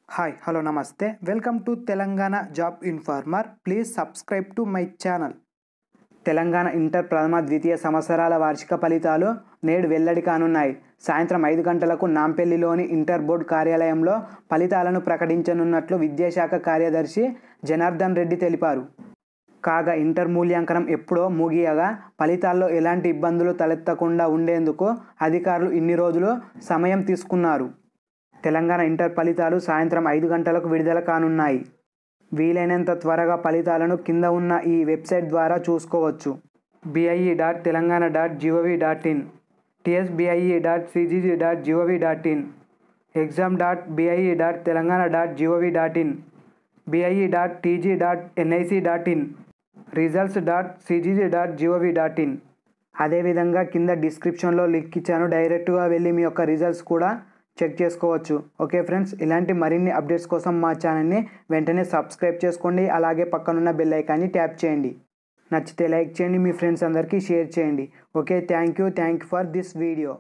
Hi hello నమస్తే welcome to Telangana job informer. Please subscribe to my channel. Telangana inter ప్రథమ ద్వితీయ సంవత్సరాల వార్షిక ఫలితాలు నేడు వెల్లడి కానున్నాయి. సాయంత్రం 5 గంటలకు నాంపల్లిలోని ఇంటర్ బోర్డు కార్యాలయంలో ఫలితాలను ప్రకటించనున్నట్లు విద్యాశాఖ కార్యదర్శి జనార్దన్ రెడ్డి తెలిపారు. కాగా ఇంటర్ మూల్యాంకనం ఎప్పుడో ముగియగా ఫలితాల్లో ఎలాంటి ఇబ్బందులు తలెత్తకుండా ఉండేందుకు అధికారులు ఇన్ని రోజులు సమయం తీసుకున్నారు. తెలంగాణ ఇంటర్ ఫలితాలు సాయంత్రం 5 గంటలకు విడుదల కానున్నాయి. వీలైనంత త్వరగా ఫలితాలను కింద ఉన్న ఈ వెబ్సైట్ ద్వారా చూసుకోవచ్చు. bie.telangana.gov.in, tsbie.cgg.gov.in, exam.bie.telangana.gov.in, bie.tg.nic.in, results.cgg.gov.in. అదేవిధంగా కింద డిస్క్రిప్షన్లో లింక్ ఇచ్చాను, డైరెక్ట్గా వెళ్ళి మీ యొక్క రిజల్ట్స్ కూడా చెక్ చేసుకోవచ్చు. ఓకే ఫ్రెండ్స్, ఇలాంటి మరిన్ని అప్డేట్స్ కోసం మా ఛానల్ని వెంటనే సబ్స్క్రైబ్ చేసుకోండి. అలాగే పక్కనున్న బెల్ ఐకాన్ని ట్యాప్ చేయండి. నచ్చితే లైక్ చేయండి, మీ ఫ్రెండ్స్ అందరికీ షేర్ చేయండి. Okay, thank you for this video.